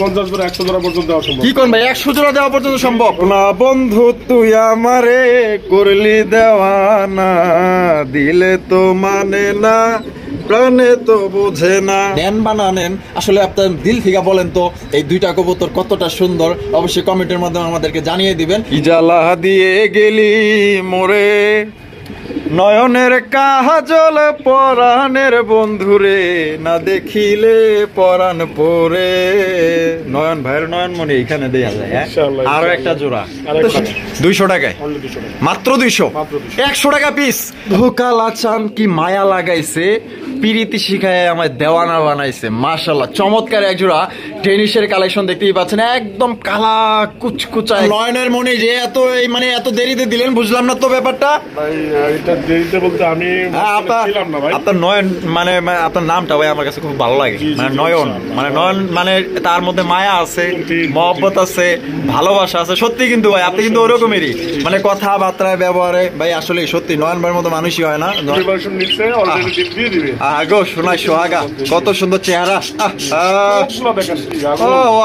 50 জোড়া 100 জোড়া পর্যন্ত দেওয়া সম্ভব। কি কোন ভাই 100 জোড়া দেওয়া পর্যন্ত সম্ভব না? বন্ধু তুই আমারে করলি দেওয়ানা, দিলে তো মানে না, প্রাণে তো বোঝে না। নেন বা না নেন, আসলে আপনার দিল থেকে বলেন তো এই দুইটা কবুতর কতটা সুন্দর, অবশ্যই কমেন্টের মাধ্যমে আমাদেরকে জানিয়ে দিবেন। ইজালা দিয়ে গেলি মোরে, নয়নের কাজল পরাণের বন্ধুরে, না দেখিলে পরাণ পরে। নয়ন ভাইয়ের নয়নমণি এখানে দেয়া যায়। আরো একটা জোড়া 200 টাকায়, মাত্র 200, 100 টাকা পিস। ধোকালা চান কি মায়া লাগাইছে, পিরিতি শিখায় আমায় দেওয়ানা বানাইছে। মাশাআল্লাহ, চমৎকার এক জোড়া টেনিসের কালেকশন দেখতেই পাচ্ছেন, একদম কালা কুচকুচা নয়নের মণি। যে এত মানে এত দেরিতে দিলেন, বুঝলাম না তো ব্যাপারটা ভাই। এটা দেরিতে বলতে আমি ছিলাম না ভাই। আপনার নয়ন মানে আপনার নামটা ভাই আমার কাছে খুব ভালো লাগে, মানে নয়ন, মানে নয়ন মানে তার মধ্যে মায়া আছে, মহব্বত আছে, ভালোবাসা আছে। সত্যি কিন্তু ভাই আপনি কিন্তু ওরকমেরই, মানে কথাবার্তায় ব্যবহারে ভাই আসলে সত্যি নয়ন ভাইয়ের মতো মানুষই হয় না। আগো শোনাই সোহাগা, কত সুন্দর চেহারা।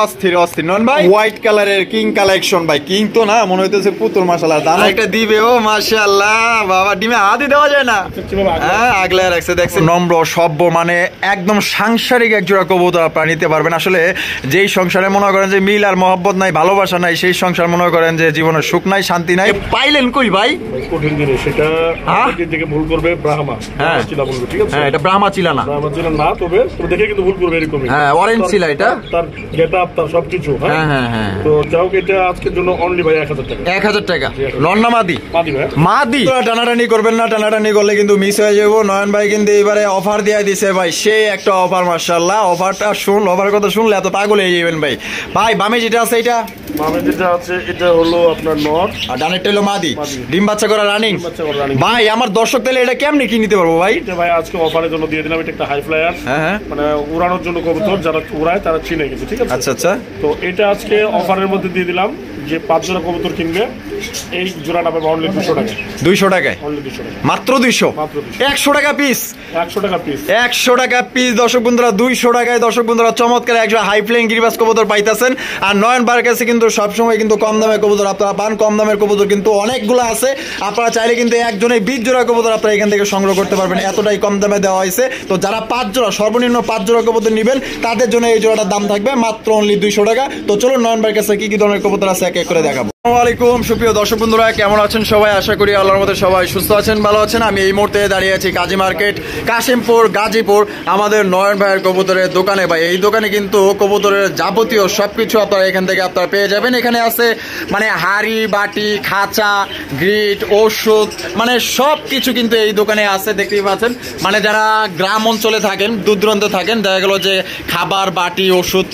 অস্থির অস্থির নয়ন ভাই। হোয়াইট কালারের কিং কালেকশন ভাই, কিং তো না মনে হইতেছে পুতুল। মাশাআল্লাহ, দাম একটা দিবে। ও মাশাআল্লাহ বাবা, ডিমে হাতই দেওয়া যায় না। হ্যাঁ, আগলে রাখছে দেখছেন। নম্র সভ্য, মানে একদম সাংসারিক এক জোড়া কবুতর আপনারা নিতে পারবেন। আসলে যেই সংসারে মনে করেন যে মিল আর মহব্বত নাই, ভালোবাসা নাই, সেই সংসার মনে করেন যে জীবনের সুখ নাই, শান্তি নাই। পাইলেন কই ভাই? কঠিন জিনিস সেটা, থেকে ভুল করবে ব্রাহ্মা। হ্যাঁ ঠিক আছে, হ্যাঁ এটা ব্রাহ্মা চিলা না, ব্রাহ্মা চিলা না, তবে দেখে কিন্তু ভুল করবে এরকম। হ্যাঁ অরেঞ্জ চিলা এটা, তার গেটআপ তার সবকিছু। হ্যাঁ হ্যাঁ হ্যাঁ। তো যাও, এটা আজকের জন্য অনলি ভাই 1000 টাকা। 1000 টাকা। নন না মাদি? মাদি ভাই। মাদি। টানাটানি করবেন না, টানাটানি করলে কিন্তু মিস হয়ে যাবো। নয়ন ভাই কিন্তু এবারে অফার দিয়ে দিছে ভাই, সেই একটা অফার। মাশাআল্লাহ, অফারটা শুন, অফারের কথা শুনলে এত পাগল হয়ে যাবেন ভাই। ভাই বামে যেটা আছে এটা, বামে যেটা আছে এটা হলো আপনার নর, আর ডানেরটা হলো মাদি, ডিম বাচ্চা করা রানিং। ভাই আমার দর্শক তাহলে এটা কেমনে কি নিতে পারবো ভাই? এটা ভাই আজকে অফারের জন্য দিয়ে দিলাম। এটা একটা হাই ফ্লায়ার, মানে উড়ানোর জন্য কবুতর, যারা উড়ায় তারা চিনে গেছে, ঠিক আছে? আচ্ছা আচ্ছা। তো এটা আজকে অফারের মধ্যে দিয়ে দিলাম, যে 5 জোড়া কবুতর কিনবে এই জোড়াটা পাবে অনলি 200 টাকা। 200 টাকায়, অনলি 200 টাকা, মাত্র 200, 100 টাকা পিস। 100 টাকা পিস, 100 টাকা পিস। দর্শক বন্ধুরা 200 টাকায় দর্শক বন্ধুরা চমৎকার একজন হাই ফ্লাইং গিরিবাজ কবুতর পাইতেছেন। আর নয়ন ভাইয়ের কাছে কিন্তু সবসময় কিন্তু কম দামের কবুতর আপনারা পান। কম দামের কবুতর কিন্তু অনেকগুলো আছে, আপনারা চাইলে কিন্তু একজনে 20 জোড়া কবুতর আপনারা এখান থেকে সংগ্রহ করতে পারবেন, এতটাই কম দামে দেওয়া হয়েছে। তো যারা 5 জোড়া, সর্বনিম্ন 5 জোড়া কবুতর নেবেন, তাদের জন্য এই জোড়াটার দাম থাকবে মাত্র অনলি 200 টাকা। তো চলুন নয়ন ভাইয়ের কাছে কি কি ধরনের কবুতর আছে এক এক করে দেখাবো। আসসালামু আলাইকুম সুপ্রিয় দর্শক বন্ধুরা, কেমন আছেন সবাই? আশা করি আল্লাহর মধ্যে সবাই সুস্থ আছেন, ভালো আছেন। আমি এই মুহূর্তে দাঁড়িয়ে আছি কাজী মার্কেট, কাশিমপুর, গাজীপুর, আমাদের নয়ন ভাইয়ের কবুতরের দোকানে। ভাই এই দোকানে কিন্তু কবুতরের যাবতীয় সবকিছু আপনারা এখান থেকে আপনারা পেয়ে যাবেন। এখানে আছে মানে হাড়ি, বাটি, খাঁচা, গ্রিট, ওষুধ, মানে সব কিছু কিন্তু এই দোকানে আছে, দেখতেই পাচ্ছেন। মানে যারা গ্রাম অঞ্চলে থাকেন, দূর দূরান্তে থাকেন, দেখা গেল যে খাবার, বাটি, ওষুধ,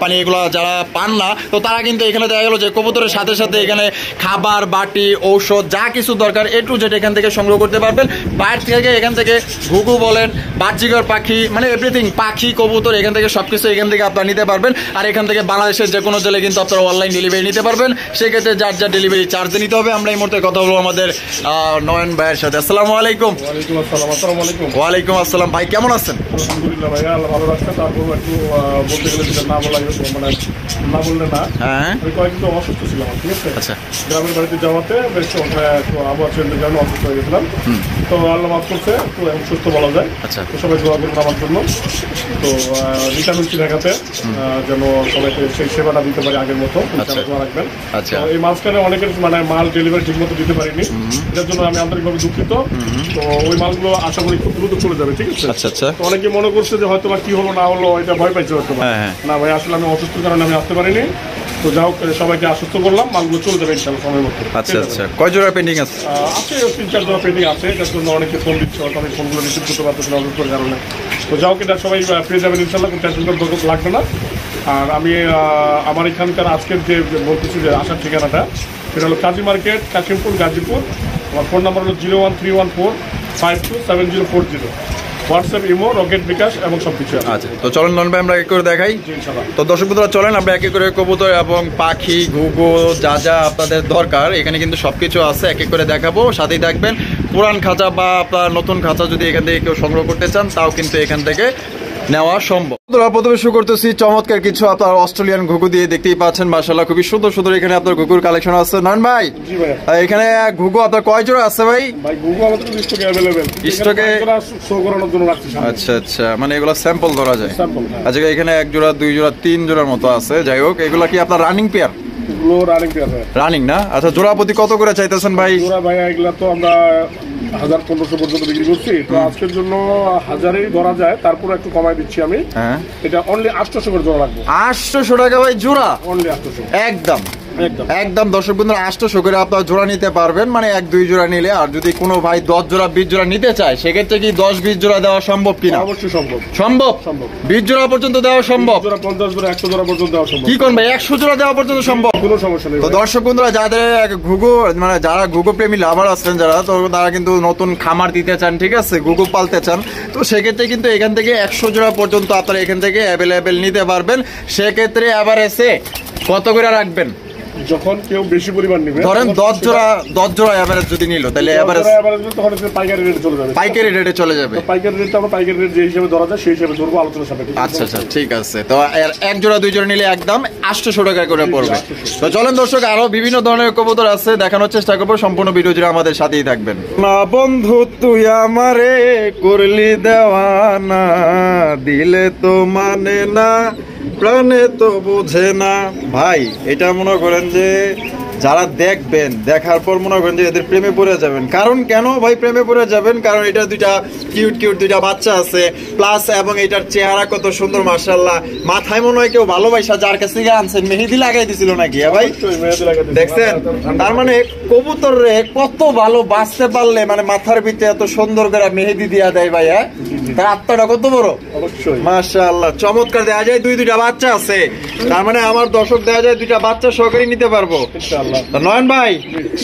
পানি এগুলো যারা পান না, তো তারা কিন্তু এখানে দেখা গেল যে কবুতরের সাথে সাথে এখানে খাবার, বাটি, ঔষধ যা কিছু দরকার এ টু জেড এখান থেকে সংগ্রহ করতে পারবেন। বাইরে থেকে এখান থেকে ঘুঘু বলেন, বাহ্যিকর পাখি, মানে এভরিথিং, পাখি, কবুতর, এখান থেকে সবকিছু এখান থেকে আপনারা নিতে পারবেন। আর এখান থেকে বাংলাদেশের যে কোনো জেলায় কিন্তু আপনারা অনলাইন ডেলিভারি নিতে পারবেন। সেক্ষেত্রে যার যার ডেলিভারি চার্জ নিতে হবে। আমরা এই মুহূর্তে কথা বলবো আমাদের নয়ন ভাইয়ের সাথে। আসসালামু আলাইকুম। ওয়ালাইকুম আসসালাম। ভাই কেমন আছেন? আলহামদুলিল্লাহ ভাই, আল্লাহ ভালো রাখছে। তারপর একটু বলতে গেলে যেটা না বলা, মানে না বললে না, আমি কয়েকদিন অসুস্থ ছিলাম, ঠিক আছে? আচ্ছা, গ্রামের বাড়িতে যাওয়াতে বেশ আবহাওয়া চেঞ্জের জন্য অসুস্থ হয়ে গেছিলাম। তো আল্লাহ মাফ করছে, তো এখন সুস্থ বলা যায়। আচ্ছা, তো সবাই দোয়া করবেন আমার জন্য। তো ভিটামিন সি দেখাতে যেন সবাইকে সেই সেবাটা দিতে পারি আগের মতো, দোয়া রাখবেন। আচ্ছা, এই মাঝখানে অনেকের মানে মাল ডেলিভারি ঠিক মতো দিতে পারিনি, এটার জন্য আমি আন্তরিকভাবে দুঃখিত। তো ওই মালগুলো আশা করি খুব দ্রুত চলে যাবে, ঠিক আছে? আচ্ছা আচ্ছা। অনেকে মনে করছে যে হয়তো বা কি হলো না হলো, এটা ভয় পাইছে হয়তো। না ভাই, আসলে আমি অসুস্থর কারণে আমি আসতে পারিনি। তো যাও, সবাইকে আশ্বস্ত করলাম, মালগুলো চলে যাবে ইনশাআল্লাহ সময়ের মধ্যে। আচ্ছা আচ্ছা। কয় জোড়া পেন্ডিং আছে? আছে 3-4 জোড়া পেন্ডিং আছে। এটার জন্য অনেকে ফোন দিচ্ছে, হয়তো আমি ফোনগুলো রিসিভ করতে পারতেছি না অসুস্থর কারণে। তো যাও, এটা সবাই পেয়ে যাবেন ইনশাআল্লাহ, কোনো টেনশন করতে লাগবে না। আর আমি আমার এখানকার আজকের যে বলতেছি যে আসার ঠিকানাটা, সেটা হলো কাজী মার্কেট, কাশিমপুর, গাজীপুর। আমার ফোন নাম্বার হলো 01314527040। হোয়াটসঅ্যাপ, ইমো, রকেট, বিকাশ এবং সবকিছু। আচ্ছা, তো চলেন নন ভাই আমরা এক করে দেখাই। তো দর্শক বন্ধুরা চলেন আমরা এক এক করে কবুতর এবং পাখি, ঘুঘু যা যা আপনাদের দরকার এখানে কিন্তু সবকিছু আছে, এক এক করে দেখাবো। সাথেই থাকবেন। পুরান খাঁচা বা আপনার নতুন খাঁচা যদি এখান থেকে কেউ সংগ্রহ করতে চান, তাও কিন্তু এখান থেকে নেওয়া সম্ভব। প্রথমে শুরু করতেছি চমৎকার কিছু আপনার অস্ট্রেলিয়ান ঘুঘু দিয়ে, দেখতেই পাচ্ছেন মাশাআল্লাহ খুবই সুন্দর সুন্দর এখানে আপনার ঘুঘুর কালেকশন আছে। নয়ন ভাই এখানে ঘুঘু আপনার কয় জোড়া আছে ভাই? স্টকে আচ্ছা আচ্ছা, মানে এগুলো স্যাম্পল ধরা যায়। আচ্ছা এখানে এক জোড়া, দুই জোড়া, তিন জোড়ার মতো আছে। যাই হোক এগুলা কি আপনার রানিং পেয়ার? রানিং না? আচ্ছা জোড়া প্রতি কত করে চাইতেছেন ভাই? এগুলা তো আমরা 1500 পর্যন্ত বিক্রি করছি, তো আজকের জন্য 1000ই ধরা যায়, তারপর একটু কমাই দিচ্ছি আমি। হ্যাঁ এটা অনলি 800 করে জোড়া রাখবো। 800 টাকা ভাই জোড়া? অনলি 800 একদম একদম। দর্শক বন্ধুরা 800 করে আপনারা জোড়া নিতে পারবেন, মানে 1-2 জোড়া নিলে। আর যদি কোনো ভাই 10 জোড়া 20 জোড়া নিতে চায় সেক্ষেত্রে কি 10-20 জোড়া দেওয়া সম্ভব কিনা? অবশ্যই সম্ভব। সম্ভব? 20 জোড়া পর্যন্ত দেওয়া সম্ভব? 50 জোড়া 100 জোড়া পর্যন্ত দেওয়া সম্ভব। কি কোন ভাই 100 জোড়া দেওয়া পর্যন্ত সম্ভব? কোনো সমস্যা নেই। তো দর্শক বন্ধুরা যাদের ঘুঘু, মানে যারা ঘুঘু প্রেমী লাভার আছেন যারা, তো তারা কিন্তু নতুন খামার দিতে চান, ঠিক আছে, ঘুঘু পালতে চান, তো সেক্ষেত্রে কিন্তু এখান থেকে 100 জোড়া পর্যন্ত আপনারা এখান থেকে অ্যাভেলেবেল নিতে পারবেন। সেক্ষেত্রে এভারেজে কত করে রাখবেন? যখন কেউ বেশি পরিমাণ নেবে, ধরেন 10 জোড়া এভারেজ যদি নিল, তাহলে এভারেজ তখন পাইকারি রেটে চলে যাবে। পাইকারি রেটে চলে যাবে। পাইকারি রেটটা আমরা পাইকারি রেট যে হিসেবে ধরা যায় সেই হিসেবে ধরবো আলোচনা সাপেক্ষে। আচ্ছা আচ্ছা ঠিক আছে। তো এক জোড়া 2 জোড়া নিলে একদম 800 টাকা করে পড়বে। তো চলেন দর্শক আরো বিভিন্ন ধরনের কবুতর আছে, দেখানোর চেষ্টা করবো। সম্পূর্ণ ভিডিও জুড়ে আমাদের সাথেই থাকবেন। না বন্ধু তুই আমারে করলি দেওয়ানা, দিলে তো মানে না, প্রাণে তো বোঝে না। ভাই এটা মনে করেন যে যারা দেখবেন, দেখার পর মনে করেন যে এদের প্রেমে পড়ে যাবেন। কারণ কেন ভাই প্রেমে পড়ে যাবেন? কারণ এটা দুইটা কিউট কিউট দুইটা বাচ্চা আছে, প্লাস এবং এটার চেহারা কত সুন্দর মাশাআল্লাহ। মাথায় মনে হয় কেউ ভালোবাসা যার কাছ থেকে আনছেন মেহেদি লাগাই দিছিল নাকি ভাই? দেখছেন? তার মানে কবুতর রে কত ভালো বাঁচতে পারলে, মানে মাথার ভিতরে এত সুন্দর করে মেহেদি দিয়া দেয় ভাই। হ্যাঁ তার আত্মাটা কত বড় মাশাআল্লাহ, চমৎকার। দেখা যায় দুইটা বাচ্চা আছে, তার মানে আমার দর্শক দেখা যায় দুইটা বাচ্চা সহকারে নিতে পারবো। নয়ন ভাই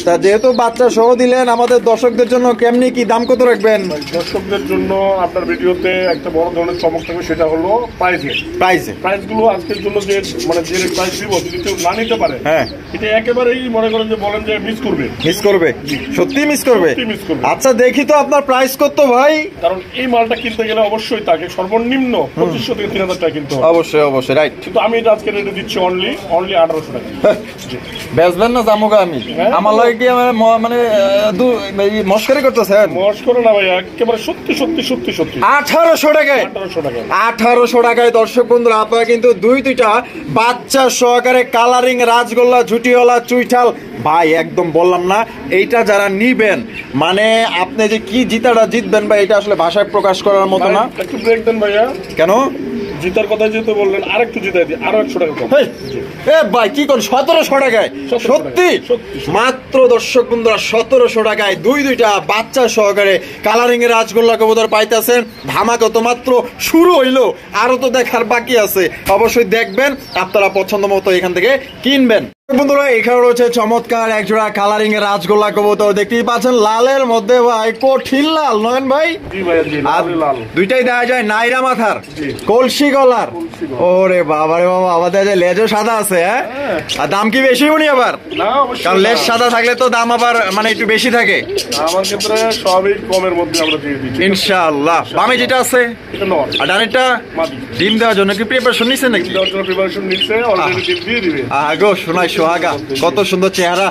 তা যেহেতু বাচ্চা সহ দিলেন, আমাদের দর্শকদের জন্য কেমনি কি দাম কত রাখবেন? দর্শকদের জন্য আপনার ভিডিওতে একটা বড় ধরনের চমক থাকবে, সেটা হলো প্রাইস গুলো আজকের জন্য যে মানে যে প্রাইস দিব, যদি কেউ না নিতে পারে, হ্যাঁ এটা একেবারেই মনে করেন যে বলেন যে মিস করবে সত্যি মিস করবে। আচ্ছা দেখি তো আপনার প্রাইস কত ভাই? কারণ এই মালটা কিনতে গেলে অবশ্যই তাকে সর্বনিম্ন 2500 থেকে 3000 টাকা কিনতে হবে। অবশ্যই রাইট। কিন্তু আমি এটা আজকে রেটে দিচ্ছি অনলি 1800 টাকা। বেচবেন না জামুকা? আমি আমার লাগে কি মানে মস্করি করতেছেন? মস্করি না ভাই, একেবারে সত্যি 1800 টাকায়। 1800 টাকায় দর্শক বন্ধুরা আপনারা কিন্তু দুইটা বাচ্চা সহকারে কালারিং রাজগোল্লা ঝুটিওয়ালা চুইঠাল ভাই, একদম বললাম না, এইটা যারা নিবেন মানে আপনি যে কি জিতাটা জিতবেন ভাই, এটা আসলে ভাষায় প্রকাশ করার মতো না। একটু ব্রেক দেন ভাইয়া। কেন? জিতার কথা যেহেতু বললেন, আরেকটু জিতাই দিই, আরো 100 টাকা কম। এ ভাই কি কোন 1700 টাকায়? সত্যি মাত্র দর্শক বন্ধুরা 1700 টাকায় দুইটা বাচ্চা সহকারে কালারিং এর রাজগোল্লা কবুতর পাইতেছেন। ধামাকা তো মাত্র শুরু হইলো, আরো তো দেখার বাকি আছে। অবশ্যই দেখবেন, আপনারা পছন্দ মতো এখান থেকে কিনবেন। বন্ধুরা এখানে রয়েছে চমৎকার একজোড়া কালারিং এর রাজগোল্লা কবুতর, দেখতেই পাচ্ছেন লালের মধ্যে ভাই কঠিন লাল। নয়ন ভাই দুইটাই দেখা যায় নাইরা মাথার, কলসি গলার। ওরে বাবা রে বাবা, আবার দেখা যায় লেজও সাদা আছে। হ্যাঁ আর দাম কি বেশি উনি আবার? কারণ লেজ সাদা থাকলে তো দাম আবার মানে একটু বেশি থাকে। আমার ক্ষেত্রে সবই কমের মধ্যে আমরা দিয়ে দিচ্ছি ইনশাআল্লাহ। বামে যেটা আছে আর ডানেরটা ডিম দেওয়ার জন্য কি প্রিপারেশন নিছে নাকি? প্রিপারেশন নিছে অলরেডি, ডিম দিয়ে দিবে। আগো শোনাই সোহাগা, কত সুন্দর চেহারা।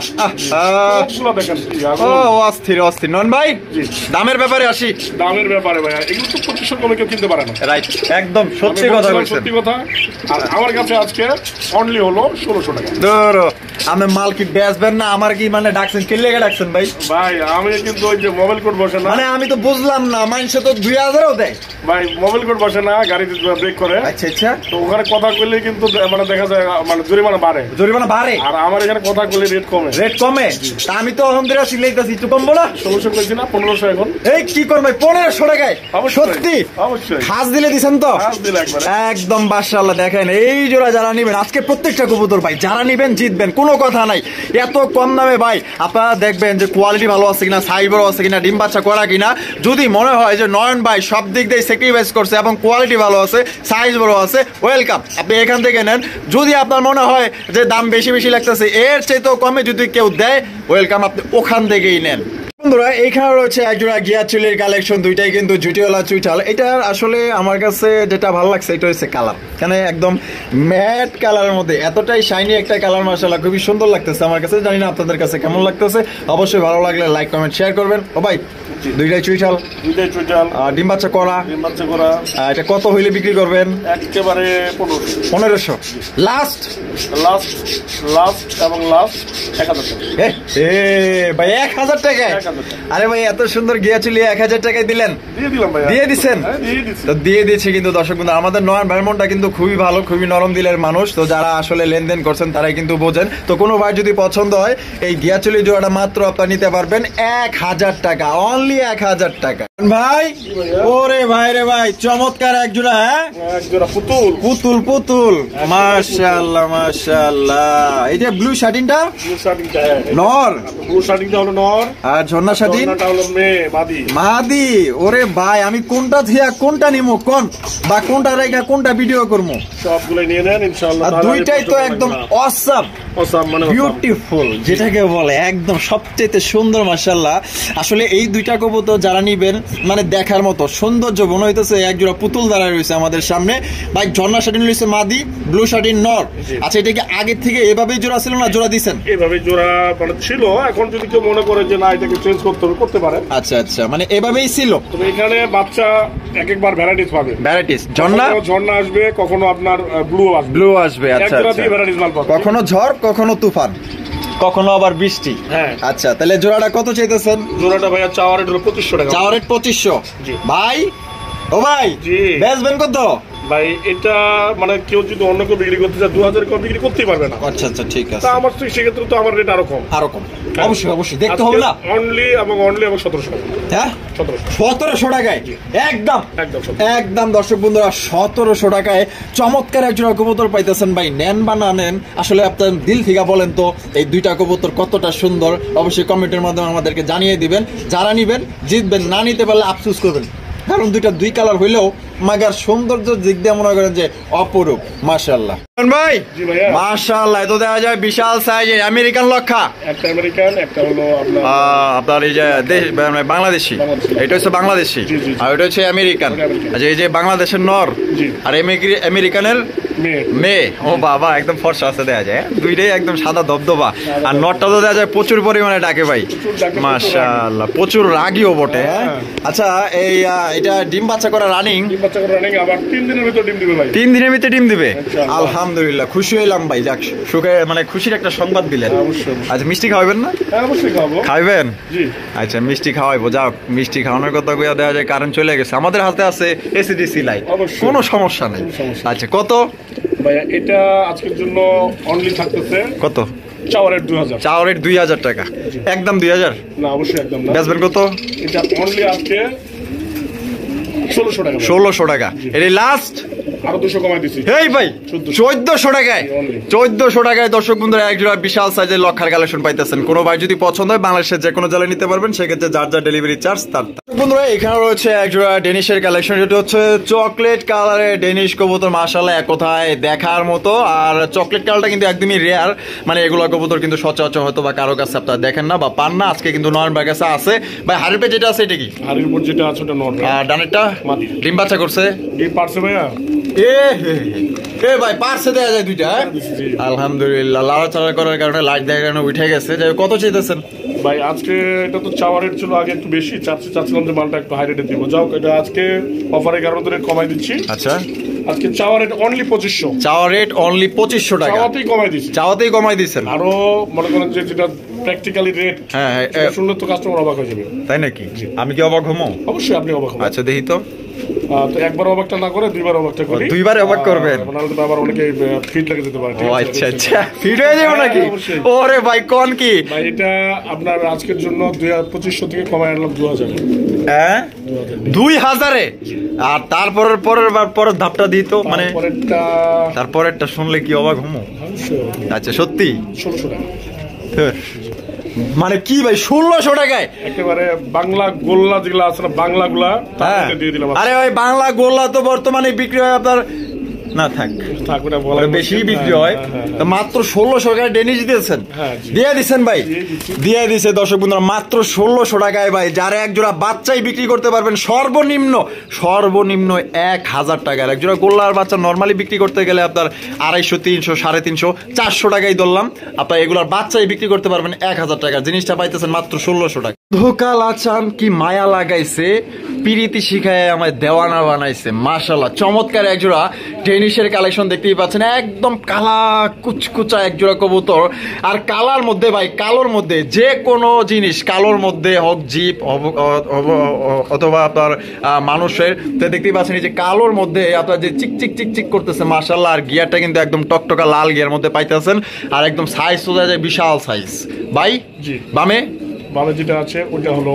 অস্থির। নন ভাই দামের ব্যাপারে আসি। দামের ব্যাপারে ভাই এগুলো তো 2500 কমে কেউ কিনতে পারে না। রাইট, একদম সত্যি কথা বলছেন, সত্যি কথা। আর আমার কাছে আজকে অনলি হলো 1600 টাকা। ধরো আমি মাল কি বেচবেন না? আমার কি মানে ডাকছেন, কে লেগে ডাকছেন ভাই? ভাই আমি কিন্তু ওই যে মোবাইল কোড বসে না, মানে আমি তো বুঝলাম না, মানুষে তো 2000ও দেয় ভাই। মোবাইল কোড বসে না, গাড়িতে ব্রেক করে। আচ্ছা তো ওখানে কথা কইলে কিন্তু মানে দেখা যায় মানে জরিমানা বাড়ে। আর আমার এখানে কথা কইলে রেট কমে। তা আমি তো আলহামদুলিল্লাহ সিলাইতাছি, একটু কম বলা। 1600 কইছি না, 1500 এখন। এই কি করব ভাই 1500 টাকায়? সত্যি অবশ্যই হাজ দিলে দিছেন তো? হাজ দিলে একবার একদম মাশাআল্লাহ। দেখেন এই জোড়া যারা নেবেন আজকে প্রত্যেকটা কবুতর ভাই যারা নেবেন জিতবেন, কোনো কথা নাই। এত কম দামে ভাই আপনারা দেখবেন যে কোয়ালিটি ভালো আছে কিনা, সাইজ বড় আছে কিনা, ডিম বাচ্চা করা কিনা। যদি মনে হয় যে নয়ন ভাই সব দিক দিয়ে স্যাক্রিফাইস করছে এবং কোয়ালিটি ভালো আছে, সাইজ বড় আছে, ওয়েলকাম, আপনি এখান থেকে নেন। যদি আপনার মনে হয় যে দাম বেশি লাগতেছে, এর চেয়ে তো কমে যদি কেউ দেয়, ওয়েলকাম, আপনি ওখান থেকেই নেন। বন্ধুরা এখানে রয়েছে একজোড়া গিয়ার চুলের কালেকশন, দুইটাই কিন্তু জুটিওয়ালা চুইঠাল। এটার আসলে আমার কাছে যেটা ভালো লাগছে এটা হচ্ছে কালার, মানে একদম ম্যাট কালারের মধ্যে এতটাই শাইনি একটা কালার, মাশাআল্লাহ খুবই সুন্দর লাগতেছে আমার কাছে। জানি না আপনাদের কাছে কেমন লাগতেছে, অবশ্যই ভালো লাগলে লাইক কমেন্ট শেয়ার করবেন। ও ভাই দুইটাই চুইঠাল, ডিম বাচ্চা করা। এটা কত হইলে বিক্রি করবেন? একেবারে 1500 লাস্ট এবং লাস্ট 1000 টাকা। ভাই 1000 টাকায়? আরে ভাই এত সুন্দর গিয়া চুলি 1000 টাকায় দিলেন? দিয়ে দিলাম ভাই। দিয়ে দিচ্ছেন? তো দিয়ে দিচ্ছি কিন্তু দর্শক বন্ধু, আমাদের নয়ন ভাইয়ের মনটা কিন্তু খুবই ভালো, খুবই নরম দিলের মানুষ। তো যারা আসলে লেনদেন করছেন তারাই কিন্তু বোঝেন। তো কোনো ভাই যদি পছন্দ হয় এই গিয়া চুলি জোড়াটা মাত্র আপনারা নিতে পারবেন 1000 টাকা, অনলি 1000 টাকা। ভাই ওরে ভাই রে ভাই, চমৎকার এক জোড়া। হ্যাঁ এক জোড়া পুতুল পুতুল পুতুল, মাশাআল্লাহ মাশাআল্লাহ। এই যে ব্লু শার্টিনটা নর, ব্লু শার্টিনটা হলো নর, আর ঝর্ণা শার্টিনটা হলো মেয়ে মাদি। মাদি। ওরে ভাই আমি কোনটা থিয়া কোনটা নিমু, কোন বা কোনটা রেখা কোনটা ভিডিও করবো? সবগুলো নিয়ে নেন ইনশাআল্লাহ। আর দুইটাই তো একদম অসাম মানে বিউটিফুল, যেটাকে বলে একদম সবচেয়ে সুন্দর মাশাআল্লাহ। আসলে এই দুইটা কবুতর যারা নিবেন মানে দেখার মতো সৌন্দর্য মনে হইতেছে। এক জোড়া পুতুল দাঁড়ায় রয়েছে আমাদের সামনে। ভাই ঝর্ণা শার্টিন রয়েছে মাদি, ব্লু শার্টিন নর। আচ্ছা এটা কি আগে থেকে এভাবেই জোড়া ছিল না জোড়া দিছেন? এভাবে জোড়া মানে ছিল, এখন যদি কেউ মনে করে যে না এটাকে চেঞ্জ করতে হবে করতে পারে। আচ্ছা আচ্ছা, মানে এভাবেই ছিল। তবে এখানে বাচ্চা এক একবার ভ্যারাইটিস পাবে। ভ্যারাইটিস ঝর্ণা আসবে, কখনো আপনার ব্লু আসবে। আচ্ছা কখনো ঝড়, কখনো তুফান, কখনো আবার বৃষ্টি। হ্যাঁ আচ্ছা তাহলে জোড়াটা কত চাইতেছেন? জোড়াটা ভাইয়া চাওয়া রেট হলো 2500 টাকা। চাওয়া রেট 2500। ভাই ও ভাই বেচবেন কত? ভাই এটা মানে কেউ যদি অন্য কেউ বিক্রি করতে চায় 2000 কেউ বিক্রি করতেই পারবে না। আচ্ছা আচ্ছা ঠিক আছে। তা আমার তো সেক্ষেত্রে তো আমার রেট আরো কম। অবশ্যই অবশ্যই দেখতে হবে না। অনলি এবং 1700 টাকা। হ্যাঁ 1700 টাকায় একদম একদম একদম দর্শক বন্ধুরা 1700 টাকায় চমৎকার এক জোড়া কবুতর পাইতেছেন। ভাই নেন বা না নেন, আসলে আপনার দিল থেকে বলেন তো এই দুইটা কবুতর কতটা সুন্দর, অবশ্যই কমেন্টের মাধ্যমে আমাদেরকে জানিয়ে দিবেন। যারা নিবেন জিতবেন, না নিতে পারলে আফসোস করবেন, কারণ দুইটা দুই কালার হইলেও মাগার সৌন্দর্য দিক দিয়ে মনে করেন যে অপরূপ। মাশাআল্লাহ ভাই মাশাআল্লাহ, তো দেখা যায় বিশাল সাইজের আমেরিকান লক্ষা। একটা আমেরিকান, একটা হলো আপনার এই যে বাংলাদেশি। এটা হচ্ছে বাংলাদেশি আর এটা হচ্ছে আমেরিকান। আচ্ছা এই যে বাংলাদেশের নর আর আমেরিকানের মেয়ে। ও বাবা একদম ফর্সা আছে দেখা যায়, দুইটাই একদম সাদা ধবধবা। আর নরটা তো দেখা যায় প্রচুর পরিমাণে ডাকে ভাই, মাশাআল্লাহ প্রচুর রাগিও বটে। আচ্ছা এই এটা ডিম বাচ্চা করা রানিং, আবার 3 দিনের ভিতর ডিম দিবে ভাই। 3 দিনের ভিতরে ডিম দিবে, আলহামদুলিল্লাহ খুশি হইলাম ভাই। যাক সুখে মানে খুশির একটা সংবাদ দিলেন। আচ্ছা মিষ্টি খাওয়াবেন না? অবশ্যই খাওয়াবো। খাইবেন? আচ্ছা মিষ্টি খাওয়াইবো। যাও মিষ্টি খাওয়ানোর কথা কইয়া দেখা যায় কারেন্ট চলে গেছে, আমাদের হাতে আছে এসিডিসি লাইট, কোনো সমস্যা নেই। আচ্ছা কত ভাইয়া এটা আজকের জন্য অনলি থাকতেছে কত? চাওয়া রেট 2000। চাওয়া রেট 2000 টাকা, একদম 2000 না? অবশ্যই একদম না। বেচবেন কত? এটা অনলি আজকে 1600 টাকা। 1600 টাকা এটাই লাস্ট, আরো 200 কমাই দিছি। এই ভাই 1400 টাকায়, 1400 টাকায় দর্শক বন্ধুরা এক জোড়া বিশাল সাইজের লক্ষার কালেকশন পাইতেছেন। কোনো ভাই যদি পছন্দ হয় বাংলাদেশের যে কোনো জেলায় নিতে পারবেন, সেক্ষেত্রে যার যার ডেলিভারি চার্জ তার। বন্ধুরা এখানে রয়েছে এক জোড়া ডেনিশের কালেকশন, যেটা হচ্ছে চকলেট কালারের ডেনিশ কবুতর। মাশাআল্লাহ এক কথায় দেখার মতো। আর চকলেট কালারটা কিন্তু একদমই রেয়ার, মানে এগুলো কবুতর কিন্তু সচরাচর হয়তো বা কারো কাছে আপনারা দেখেন না বা পান না। আজকে কিন্তু নয়ন ভাইয়ের কাছে আছে। ভাই হাড়ির পেট যেটা আছে এটা কি? হাড়ির উপর যেটা আছে ওটা নর, আর ডানেরটা ডিম বাচ্চা করছে? ডিম পারছে ভাইয়া। এ ভাই পারছে দেয়া যায় দুইটা। আলহামদুলিল্লাহ লাড়াচাড়া করার কারণে লাইট দেওয়ার কারণে উঠে গেছে। যাই কত চাইতেছেন ভাই? আজকে এটা তো চাওয়া রেট ছিল আগে একটু বেশি, চাচ্ছিলাম যে মালটা একটু হাই রেটে দিব। যাও এটা আজকে অফারের কারণে রেট কমাই দিচ্ছি। আচ্ছা আজকে চাওয়া রেট অনলি 2500। চাওয়া রেট অনলি 2500 টাকা, চাওয়াতেই কমাই দিচ্ছি। চাওয়াতেই কমাই দিচ্ছেন। আরো মনে করেন যে যেটা প্র্যাকটিক্যালি রেট, হ্যাঁ শুনলে তো কাস্টমার অবাক হয়ে যাবে। তাই নাকি? আমি কি অবাক হবো? অবশ্যই আপনি অবাক হবেন। আচ্ছা দেখি তো। তো একবার অবাকটা না করে দুইবার অবাকটা করি। দুইবার অবাক করবেন? নাহলে তো আবার অনেকে ফিট লেগে যেতে পারে। ও আচ্ছা আচ্ছা ফিট হয়ে যাবে নাকি? ওরে ভাই কোন কি ভাই? এটা আপনার আজকের জন্য 2500 থেকে কমায় আনলাম 2000। হ্যাঁ 2000-এ? আর পরের ধাপটা দিত মানে তারপরেরটা শুনলে কি অবাক হমো? আচ্ছা সত্যি 1600 টাকা মানে কি ভাই 1600 টাকায়? একেবারে বাংলা গোল্লা যেগুলো আছে না, বাংলা গুলা দিয়ে দিলাম। আরে ভাই বাংলা গোল্লা তো বর্তমানে বিক্রি হয় আপনার না থাক থাকবে না বলা বেশি বিক্রি হয়। মাত্র 1600 টাকায় ডেনিশ দিয়েছেন, দিয়ে দিচ্ছেন ভাই, দিয়ে দিছে দর্শক বন্ধুরা মাত্র 1600 টাকায় ভাই। যারা এক জোড়া বাচ্চাই বিক্রি করতে পারবেন সর্বনিম্ন 1000 টাকার এক জোড়া গোল্লার বাচ্চা নরমালি বিক্রি করতে গেলে আপনার 250, 300, 350, 400 টাকাই ধরলাম। আপনার এগুলার বাচ্চাই বিক্রি করতে পারবেন 1000 টাকা, জিনিসটা পাইতেছেন মাত্র 1600 টাকা। ধোকা লাচান কি মায়া লাগাইছে, পিরিতি শিখায় আমায় দেওয়ানা বানাইছে। মাশাআল্লাহ চমৎকার এক জোড়া ডেনিশের কালেকশন দেখতেই পাচ্ছেন, একদম কালা কুচকুচা এক জোড়া কবুতর। আর কালার মধ্যে ভাই, কালোর মধ্যে যে কোনো জিনিস, কালোর মধ্যে হোক জিপ অথবা আপনার মানুষের, তো দেখতেই পাচ্ছেন এই যে কালোর মধ্যে আপনার যে চিকচিক চিকচিক করতেছে মাশাআল্লাহ। আর গিয়ারটা কিন্তু একদম টকটকা লাল গিয়ার মধ্যে পাইতেছেন, আর একদম সাইজ সোজা যায় বিশাল সাইজ ভাই। জি বামে বামে যেটা আছে ওটা হলো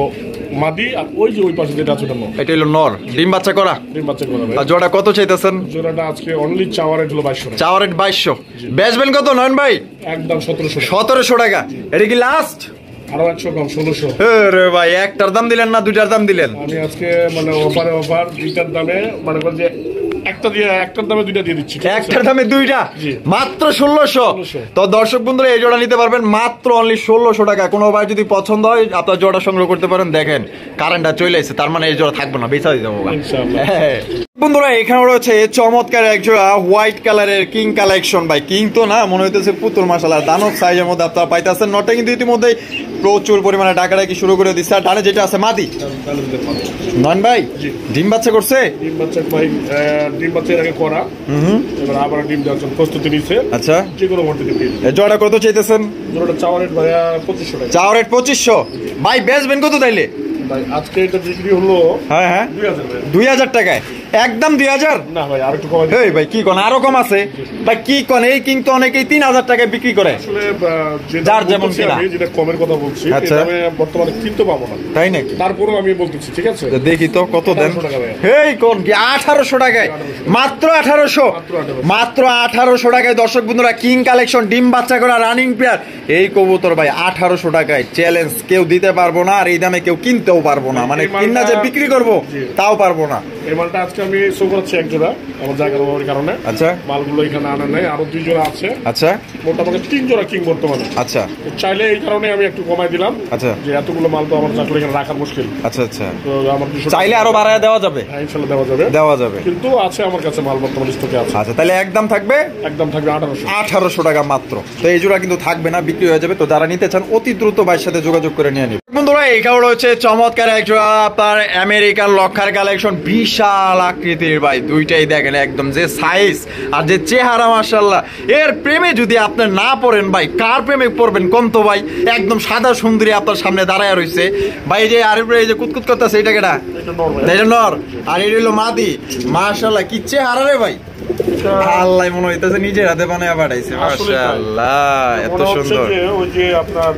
মাদি, আর ওই যে ওই পাশে যেটা আছে ওটা নর। এটা হলো নর, ডিম বাচ্চা করা। ডিম বাচ্চা করা ভাই। আর জোড়া কত চাইতেছেন? জোড়াটা আজকে অনলি চাওয়ার রেট হলো 2200 টাকা। চাওয়ার রেট 2200, বেচবেন কত নয়ন ভাই? একদম 1700 1700 টাকা। এটা কি লাস্ট? আরো 100 কম 1600। আরে ভাই একটার দাম দিলেন না দুইটার দাম দিলেন? আমি আজকে মানে অফার দুইটার দামে মানে করে যে একটার দামে দুইটা দিয়ে দিচ্ছি। একটার দামে দুইটা মাত্র 1600। তো দর্শক বন্ধুরা এই জোড়া নিতে পারবেন মাত্র অনলি 1600 টাকা। কোনো ভাই যদি পছন্দ হয় আপনার জোড়া সংগ্রহ করতে পারেন। দেখেন কারেন্টটা চলে এসেছে, তার মানে এই জোড়া থাকবে না, বেচা দিতে হবে বন্ধুরা। এখানে রয়েছে চমৎকার এক জোড়া হোয়াইট কালারের কিং কালেকশন ভাই। কিং তো না, মনে হইতেছে পুতুল মাশাআল্লাহ, দানব সাইজের মধ্যে আপনারা পাইতেছেন। নটা কিন্তু ইতিমধ্যে প্রচুর পরিমাণে ডাকাডাকি শুরু করে দিচ্ছে। আর ডানে যেটা আছে মাদি নয়ন ভাই, ডিম বাচ্চা করছে? ডিম বাচ্চা ভাই, ডিম বাচ্চা এর আগে করা, এবার আবার ডিম দেওয়ার জন্য প্রস্তুতি নিচ্ছে। আচ্ছা, যে কোনো মুহূর্তে দিবে। জোড়া কত চাইতেছেন? জোড়াটা চাওয়ার রেট ভাই 2500 টাকা। চাওয়ার রেট 2500 ভাই, বেচবেন কত তাইলে? ভাই আজকে এটা বিক্রি হলো 2000 টাকায়। একদম 2000 না ভাই, আর একটু কমাই দিন। এই ভাই কি কোন আরো কম আছে ভাই? কি কোন এই কিন্তু অনেকেই 3000 টাকায় বিক্রি করে। আসলে যার যেমন কিনা, আমি যেটা কমের কথা বলছি, আচ্ছা, আমি বর্তমানে কিনতে পাবো না, তাই নাকি? তারপরেও আমি বলতেছি, ঠিক আছে দেখি তো কত দেন। এই কোন কি 1800 টাকায়? মাত্র 1800, মাত্র 1800 টাকায় দর্শক বন্ধুরা কিং কালেকশন ডিম বাচ্চা করা রানিং পেয়ার এই কবুতর ভাই 1800 টাকায়। চ্যালেঞ্জ, কেউ দিতে পারবো না, আর এই দামে কেউ কিনতেও পারবো না, মানে কিনা যে বিক্রি করবো তাও পারবো না। এই মালটা আজকে আমি শো করাচ্ছি এক জোড়া, আমার জায়গার অভাবের কারণে। আচ্ছা, মালগুলো এখানে আনা নাই, আরো 2 জোড়া আছে। আচ্ছা, মোটামুটি 3 জোড়া কিং বর্তমানে। আচ্ছা, চাইলে এই কারণে আমি একটু কমাই দিলাম। আচ্ছা, যে এতগুলো মাল তো আমার চাকরি এখানে রাখা মুশকিল। আচ্ছা আচ্ছা, তো আমার চাইলে আরো বাড়ায় দেওয়া যাবে? হ্যাঁ ইনশাআল্লাহ দেওয়া যাবে, দেওয়া যাবে, কিন্তু আছে আমার কাছে মাল বর্তমানে স্টকে আছে। আচ্ছা, তাহলে একদম থাকবে 1800 টাকা মাত্র। তো এই জোড়া কিন্তু থাকবে না, বিক্রি হয়ে যাবে। তো যারা নিতে চান অতি দ্রুত ভাইয়ের সাথে যোগাযোগ করে নিয়ে নিন বন্ধুরা। এখানে রয়েছে চমৎকার এক জোড়া আপনার আমেরিকান লক্ষার কালেকশন, বিশাল আকৃতির ভাই। দুইটাই দেখেন একদম যে সাইজ আর যে চেহারা মাশাআল্লাহ। এর প্রেমে যদি আপনি না পড়েন ভাই, কার প্রেমে পড়বেন কোন তো ভাই? একদম সাদা সুন্দরী আপনার সামনে দাঁড়ায় রয়েছে ভাই। যে আর এই যে কুতকুত করতেছে, এটা কেটা? এটা নর, আর এটা হলো মাদি। মাশাআল্লাহ কি চেহারা রে ভাই, আল্লাহ মনে হইতেছে নিজের হাতে বানায় পাঠাইছে। মাশাআল্লাহ এত সুন্দর। ওই যে আপনার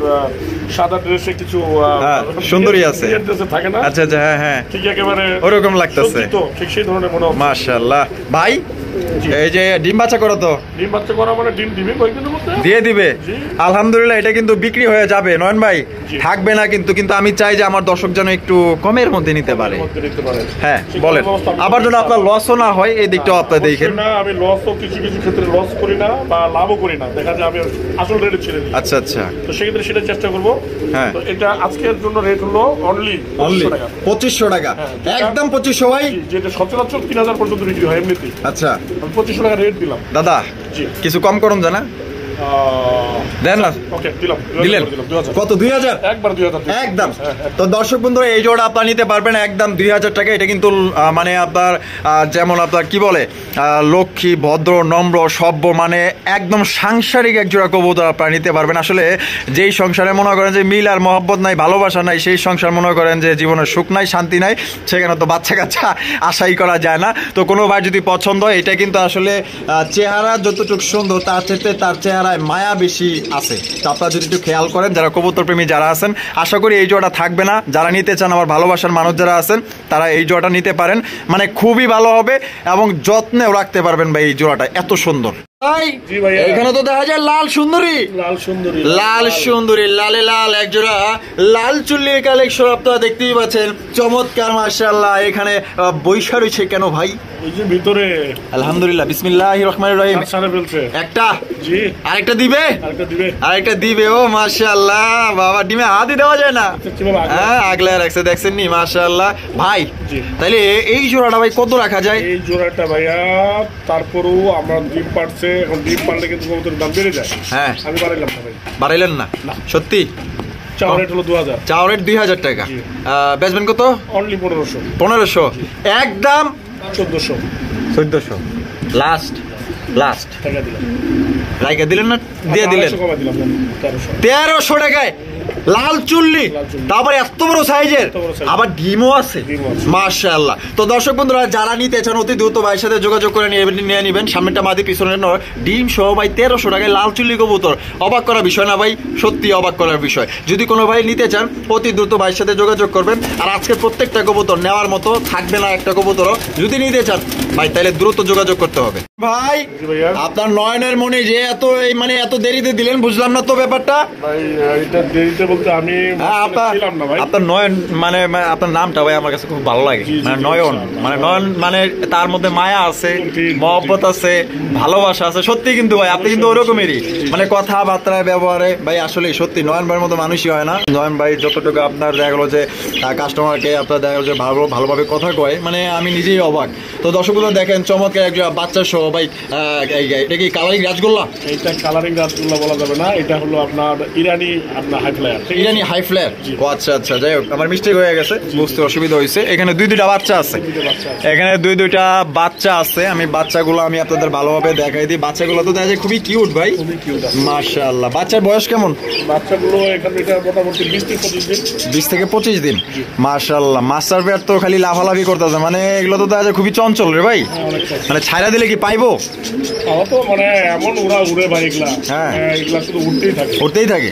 সাদা ড্রেসে কিছু সুন্দরী আছে থাকে না? আচ্ছা আচ্ছা, হ্যাঁ হ্যাঁ, ঠিক একেবারে ওরকম লাগতেছে, ঠিক সেই ধরনের মনে হচ্ছে। মাশাআল্লাহ ভাই। এই যে ডিম বাচ্চা করো, তো ডিম বাচ্চা করা মানে ডিম দিবে কয়েকদিনের মধ্যে দিয়ে দিবে আলহামদুলিল্লাহ। এটা কিন্তু বিক্রি হয়ে যাবে নয়ন ভাই, থাকবে না কিন্তু। কিন্তু আমি চাই যে আমার দর্শক যেন একটু কমের মধ্যে নিতে পারে। হ্যাঁ বলেন, আবার যেন আপনার লসও না হয়, এই দিকটাও আপনার দেখেন। না আমি লসও কিছু কিছু ক্ষেত্রে লস করি না বা লাভও করি না, দেখা যায় আমি আসল রেটে ছেড়ে দিই। আচ্ছা আচ্ছা, তো সেক্ষেত্রে সেটা চেষ্টা করবো। হ্যাঁ, তো এটা আজকের জন্য রেট হলো অনলি 2500 টাকা, একদম 2500 ভাই। যেটা সচরাচর 3000 পর্যন্ত বিক্রি হয় এমনিতেই। আচ্ছা, 2500 টাকা রেট দিলাম দাদা। কিছু কম করুন জানা দেন না? দিলেন কত? 2000, একবার 2000 একদম। তো দর্শক বন্ধুরা এই জোড়া আপনারা নিতে পারবেন একদম 2000 টাকা। এটা কিন্তু মানে আপনার যেমন আপনার কি বলে লক্ষ্মী, ভদ্র, নম্র, সভ্য, মানে একদম সাংসারিক এক জোড়া কবুতর আপনারা নিতে পারবেন। আসলে যেই সংসারে মনে করেন যে মিল আর মহব্বত নাই, ভালোবাসা নাই, সেই সংসার মনে করেন যে জীবনের সুখ নাই, শান্তি নাই, সেখানে তো বাচ্চা কাচ্চা আশাই করা যায় না। তো কোনো ভাই যদি পছন্দ হয়, এটা কিন্তু আসলে চেহারা যতটুকু সুন্দর তার চেয়ে তার চেহারা মায়া বেশি আছে। তো আপনারা যদি একটু খেয়াল করেন, যারা কবুতর প্রেমী যারা আছেন, আশা করি এই জোড়াটা থাকবে না। যারা নিতে চান, আমার ভালোবাসার মানুষ যারা আছেন, তারা এই জোড়াটা নিতে পারেন, মানে খুবই ভালো হবে এবং যত্নেও রাখতে পারবেন ভাই। এই জোড়াটা এত সুন্দর। এখানে তো দেখা যায় লাল সুন্দরী, লাল সুন্দরী, লালে লাল এক জোড়া লাল চুল্লির কালেকশন আপনারা দেখতেই পাচ্ছেন, চমৎকার মাশাআল্লাহ। এখানে বৈশা রয়েছে কেন ভাই? এই যে ভিতরে আলহামদুলিল্লাহ, বিসমিল্লাহির রহমানির রহিম। সারা ফেলছে একটা, জি আরেকটা দিবে, আরেকটা দিবে। ও মাশাআল্লাহ বাবা, ডিমে হাতই দেওয়া যায় না। হ্যাঁ, আগলে রাখছে, দেখছেন নি, মাশাআল্লাহ ভাই। তাইলে এই জোড়াটা ভাই কত রাখা যায়? এই জোড়াটা ভাইয়া তারপরেও আমরা ডিম পারছে, এখন ডিম পারলে কিন্তু কবুতরের দাম বেড়ে যায়। হ্যাঁ, আমি বাড়াইলাম না ভাই। বাড়াইলেন না সত্যি? চাওয়া রেট হলো 2000। চাওয়া রেট 2000 টাকা। বেচবেন কত? অনলি 1500। 1500, একদম 1400। 1400 লাস্ট টাকা দিলাম। রাইকা দিলেন না? দিয়ে দিলেন 1300 টাকায় লাল চুল্লি, তারপরে এত বড় সাইজের, আবার ডিমও আছে, মাশাআল্লাহ। তো দর্শক বন্ধুরা, যারা নিতে চান অতি দ্রুত ভাইয়ের সাথে যোগাযোগ করে নিয়ে নেবেন। সামনেটা মাদি, পিছনের নর, ডিম সহ ভাই 1300 টাকায় লাল চুল্লি কবুতর। অবাক করার বিষয় না ভাই, সত্যি অবাক করার বিষয়। যদি কোনো ভাই নিতে চান অতি দ্রুত ভাইয়ের সাথে যোগাযোগ করবেন। আর আজকে প্রত্যেকটা কবুতর নেওয়ার মতো থাকবে না একটা কবুতরও। যদি নিতে চান ভাই তাহলে দ্রুত যোগাযোগ করতে হবে। ভাই আপনার নয়নের মনে যে এত মানে এত দেরিতে দিলেন, বুঝলাম না তো ব্যাপারটা ভাই। এটা দেরিতে বলতে আমি ছিলাম না ভাই। আপনার নয়ন মানে আপনার নামটা ভাই আমার কাছে খুব ভালো লাগে। মানে নয়ন, মানে নয়ন, মানে তার মধ্যে মায়া আছে, মহব্বত আছে, ভালোবাসা আছে। সত্যি কিন্তু ভাই আপনি কিন্তু ওরকমেরই, মানে কথাবার্তায়, ব্যবহারে ভাই আসলে সত্যি নয়ন ভাইয়ের মতো মানুষই হয় না। নয়ন ভাই যতটুকু আপনার দেখা গেলো যে কাস্টমারকে আপনার দেখা গেলো যে ভালোভাবে কথা কয়, মানে আমি নিজেই অবাক। তো দর্শকগুলো দেখেন, চমৎকার একজন বাচ্চা সহ ভাই। এটা কি কালারিং রাজগোল্লা? এটা কালারিং রাজগোল্লা বলা যাবে না, এটা হলো আপনার ইরানি, আপনার হাই ফ্লায়ার। ইরানি হাই ফ্লায়ার। ও আচ্ছা আচ্ছা, যাই হোক, আমার মিস্টেক হয়ে গেছে, বুঝতে অসুবিধা হয়েছে। এখানে দুইটা বাচ্চা আছে, এখানে দুইটা বাচ্চা আছে। আমি বাচ্চাগুলো আমি আপনাদের ভালোভাবে দেখাই দিই। বাচ্চাগুলো তো দেখা যায় খুবই কিউট ভাই, মাশাআল্লাহ। বাচ্চার বয়স কেমন? বাচ্চাগুলো এখানে এটা মোটামুটি 20 থেকে 25 দিন। মাশাআল্লাহ। মাস্টার পেয়ার তো খালি লাফালাফি করতেছে, মানে এগুলো তো দেখা যায় খুবই চঞ্চল রে ভাই। মানে ছাইরা দিলে কি পাইবো? মানে এমন উড়া উড়ে ভাই এগুলা। হ্যাঁ, এগুলা শুধু উড়তেই থাকে,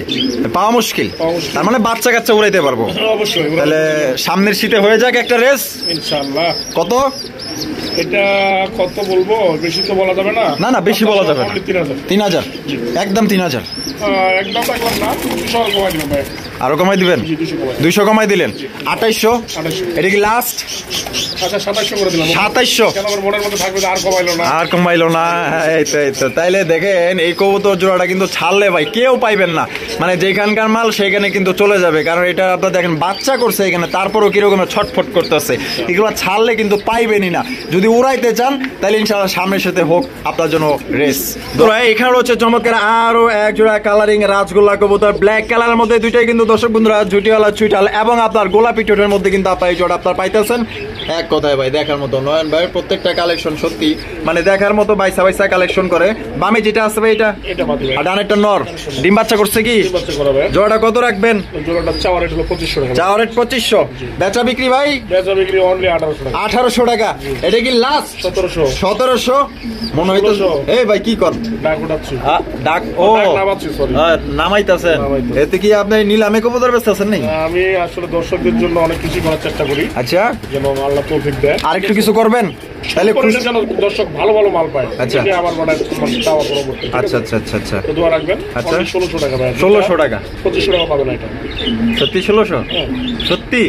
পাওয়া মুশকিল। তার মানে বাচ্চা কাচ্চা উড়াইতে পারবো অবশ্যই। তাহলে সামনের শীতে হয়ে যাক একটা রেস ইনশাআল্লাহ। কত? এটা কত বলবো, বেশি তো বলা যাবে না। না বেশি বলা যাবে না। 3000, একদম 3000। একদম রাখলাম না, 200 কমাই দিলাম ভাই। আরো কমাই দিবেন? 200 কমাই দিলেন। 2800। এটা কি লাস্ট? আচ্ছা 2700 করে দিলাম। 2700 কেন আমার মনের মধ্যে থাকবে, আর কমাইলো না, আর কমাইলো না। এই তো তাইলে দেখেন এই কবুতর জোড়াটা কিন্তু ছাড়লে ভাই কেউ পাইবেন না। মানে যেখানকার মাল সেখানে কিন্তু চলে যাবে, কারণ এটা আপনার দেখেন বাচ্চা করছে এখানে, তারপরও কিরকম ছটফট করতেছে। এগুলো ছাড়লে কিন্তু পাইবেনই না। যদি উড়াইতে চান তাহলে ইনশাআল্লাহ সামনের সাথে হোক আপনার জন্য রেস। এখানে হচ্ছে চমৎকার আরো এক জোড়া কালারিং রাজগোল্লা কবুতর, ব্ল্যাক কালারের মধ্যে দুইটাই কিন্তু দর্শক বন্ধুরা ঝুটিওয়ালা চুইটাল এবং আপনার গোলাপি টোটের মধ্যে কিন্তু আপনার এই জোড়া আপনার পাইতেছেন। এক কথায় ভাই দেখার মতো নয়ন ভাই প্রত্যেকটা কালেকশন সত্যি মানে দেখার মতো। বাইসা কালেকশন করে। বামে যেটা আছে ভাই এটা আর ডানেরটা নর, ডিম বাচ্চা করছে কি? জোড়াটা কত রাখবেন? জোড়াটা চাওয়া রেট হলো 2500 টাকা। চাওয়া রেট 2500। বেচা বিক্রি ভাই? বেচা বিক্রি অনলি 1800 টাকা। 1800 টাকা। এটা কি লাস্ট? 1700 মনে হইতো। এই ভাই কি কর ডাক উঠাচ্ছি? ডাক ও নামাচ্ছি, সরি নামাইতাছেন। এতে কি আপনি নিলামে কবুতর বেচতেছেন নাকি? আমি আসলে দর্শকদের জন্য অনেক কিছু করার চেষ্টা করি। আচ্ছা, যেন আল্লাহ তৌফিক দেয়। আরেকটু কিছু করবেন তাহলে যেন দর্শক ভালো মাল পায়। আচ্ছা, আমার মানে চাওয়া পরবর্তী। আচ্ছা আচ্ছা আচ্ছা আচ্ছা, তো দোয়া রাখবেন। আচ্ছা 1600 টাকা ভাই। 1600 টাকা। 2500 টাকা পাবেন এটা। সত্যি 1600? সত্যি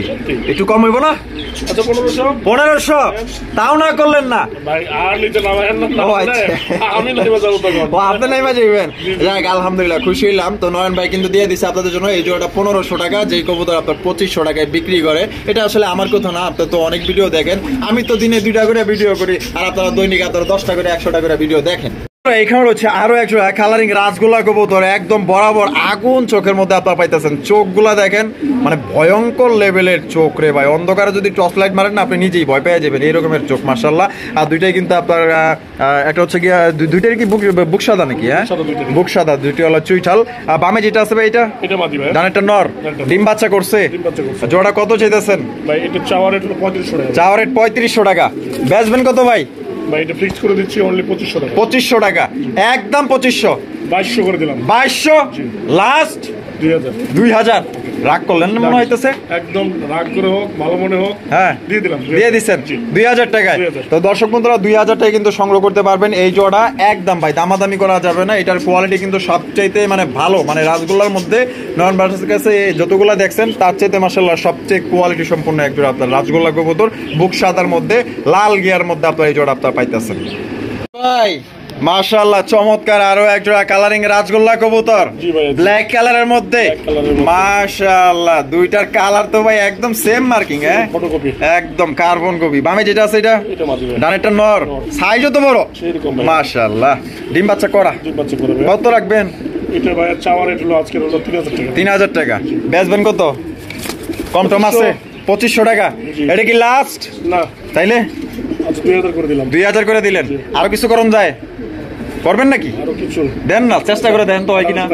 একটু কম হইব না? আচ্ছা 1500 তাও না করলেন না ভাই? আর নিতে নামায়েন না। আমি নাইবা যাব তখন। ও আপনি নাইবা যাবেন? যাক আলহামদুলিল্লাহ, খুশি হইলাম। তো নয়ন ভাই কিন্তু দিয়ে দিছে আপনাদের জন্য এই জোড়াটা 1500 টাকা, যেই কবুতর আপনার 2500 টাকায় বিক্রি করে। এটা আসলে আমার কথা না, আপনার তো অনেক ভিডিও দেখেন। আমি তো দিনে 2টা করে ভিডিও করি, আর আপনারা দৈনিক আপনারা 10টা করে 100টা করে ভিডিও দেখেন। এখানে হচ্ছে আরো একশো কালারিং রাজগোল্লা কবুতর, একদম বরাবর আগুন চোখের মধ্যে আপনারা পাইতেছেন। চোখগুলা দেখেন, মানে ভয়ঙ্কর লেভেলের চোখ রে ভাই। অন্ধকারে যদি টর্চ লাইট মারেন না আপনি নিজেই ভয় পেয়ে যাবেন, এইরকমের চোখ মাশাআল্লাহ। আর দুইটাই কিন্তু আপনার একটা হচ্ছে কি দুইটারই কি বুক সাদা নাকি? হ্যাঁ বুক সাদা, দুইটি হলো চুইঠাল। আর বামে যেটা আছে ভাই এটা ডানেরটা নর, ডিম বাচ্চা করছে। জোড়া কত চাইতেছেন ভাই? এটা চাওয়া রেট হলো 3500 টাকা। চাওয়া রেট 3500 টাকা। বেচবেন কত ভাই? ভাই এটা ফিক্স করে দিচ্ছি অনলি 2500 টাকা। 2500 টাকা, একদম 2500। 2200 করে দিলাম। 2200 লাস্ট। 2000 রাগ করলেন না মনে হইতেছে? একদম রাগ করে হোক, ভালো মনে হোক, হ্যাঁ দিয়ে দিলাম, দিয়ে দিচ্ছেন 2000 টাকায়। 2000 তো দর্শক বন্ধুরা 2000 টাকায় কিন্তু সংগ্রহ করতে পারবেন এই জোড়া। একদম ভাই দামাদামি করা যাবে না, এটার কোয়ালিটি কিন্তু সবচাইতে মানে ভালো, মানে রাজগোল্লার মধ্যে নয়ন ভার্সেসের কাছে যতগুলো দেখছেন তার চাইতে মাশাআল্লাহ সবচেয়ে কোয়ালিটি সম্পূর্ণ এক জোড়া আপনার রাজগোল্লা কবুতর, বুক সাদার মধ্যে লাল গিয়ার মধ্যে আপনার এই জোড়া আপনার পাইতেছেন ভাই। মাশাআল্লাহ চমৎকার আরো এক জোড়া কালারিং রাজগোল্লা কবুতর, ব্ল্যাক কালারের মধ্যে। মাশাআল্লাহ দুইটার কালার তো ভাই একদম সেম মার্কিং, হ্যাঁ একদম কার্বন কপি। বামে যেটা আছে এটা ডানেরটা নর, সাইজও তো বড় মাশাআল্লাহ। ডিম বাচ্চা করা, কত রাখবেন? এটা ভাই চাওয়ার রেট হলো আজকে হলো 3000 টাকা। 3000 টাকা। বেচবেন কত? কম টম আছে 2500 টাকা। এটা কি লাস্ট না? তাইলে আচ্ছা 2000 করে দিলাম। 2000 করে দিলেন, আরো কিছু করুন যায়? করবেন নাকি? আরো কিছু দেন না, চেষ্টা করে দেন তো হয় কিনা।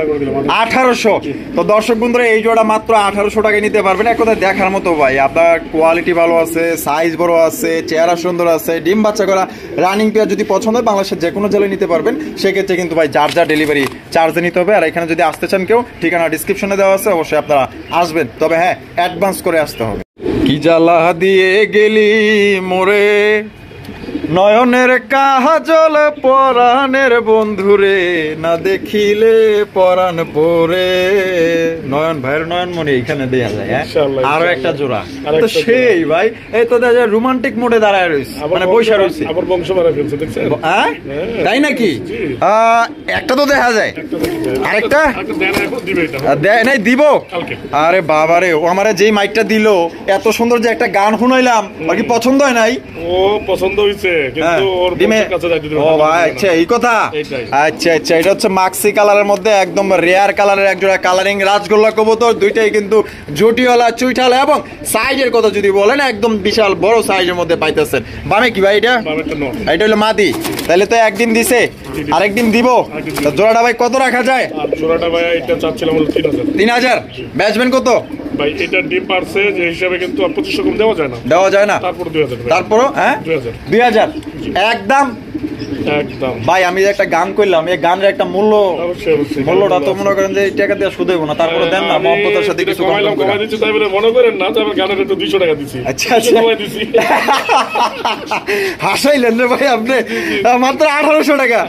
1800। তো দর্শক বন্ধুরা এই জোড়া মাত্র 1800 টাকায় নিতে পারবেন। এক কথায় দেখার মতো ভাই, আপনার কোয়ালিটি ভালো আছে, সাইজ বড় আছে, চেহারা সুন্দর আছে, ডিম বাচ্চা করা রানিং পেয়ার। যদি পছন্দ হয় বাংলাদেশের যে কোনো জেলায় নিতে পারবেন। সেক্ষেত্রে কিন্তু ভাই যার যা ডেলিভারি চার্জে নিতে হবে। আর এখানে যদি আসতে চান কেউ, ঠিকানা ডিসক্রিপশনে দেওয়া আছে, অবশ্যই আপনারা আসবেন, তবে হ্যাঁ অ্যাডভান্স করে আসতে হবে। কি জ্বালা দিয়ে গেলি মোরে নয়নের কাজল পরাণের বন্ধুরে, না দেখিলে পরাণ পরে। নয়ন ভাইয়ের নয়নমণি এখানে দেয়া যায়, হ্যাঁ আরো একটা জোড়া তো সেই ভাই। এই তো দেখা যায় রোমান্টিক মোডে দাঁড়ায় রয়েছে, মানে বৈশা রয়েছে। আবার বংশ মারা ফেলছে দেখছেন? হ্যাঁ তাই নাকি? একটা তো দেখা যায়, আরেকটা দেয় নাই, দিব। আরে বাবারে, ও আমারে যেই মাইকটা দিল এত সুন্দর যে একটা গান শুনাইলাম, আর কি পছন্দ হয় নাই? ও পছন্দ হইছে কিন্তু ওর কাছে যাইতে দিল। ও ভাই আচ্ছা এই কথা। আচ্ছা আচ্ছা, এটা হচ্ছে মাক্সি কালারের মধ্যে একদম রেয়ার কালারের একজোড়া কালারিং রাজগোল্লা কবুতর। দুইটাই কিন্তু জুটিওয়ালা চুইঠাল, এবং সাইজের কথা যদি বলেন একদম বিশাল বড় সাইজের মধ্যে পাইতেছেন। বামে কি ভাই এটা? এটা হলো মাদি। তাহলে তো একদিন দিছে, আরেকদিন দিব। জোড়াটা ভাই কত রাখা যায়? জোড়াটা ভাই এটা চাচ্ছিলাম 3000। 3000 বেচবেন কত? ভাই এটা ডিম পারছে যে হিসাবে কিন্তু 2500 কম দেওয়া যায় না। দেওয়া যায় না। তারপর 2000। তারপরও হ্যাঁ 2000 একদম। একদম ভাই আমি যে একটা গান করলাম, এই গানের একটা মূল্য, মূল্যটা তো মনে করেন যে এই টাকা দিয়ে শুধু না, তারপরে দেন না মহব্বতের সাথে কিছু কম করে দিচ্ছি, তাই বলে মনে করেন না তারপর গানের একটু 200 টাকা দিছি। আচ্ছা আচ্ছা হাসাইলেন রে ভাই আপনি। মাত্র 1800 টাকা।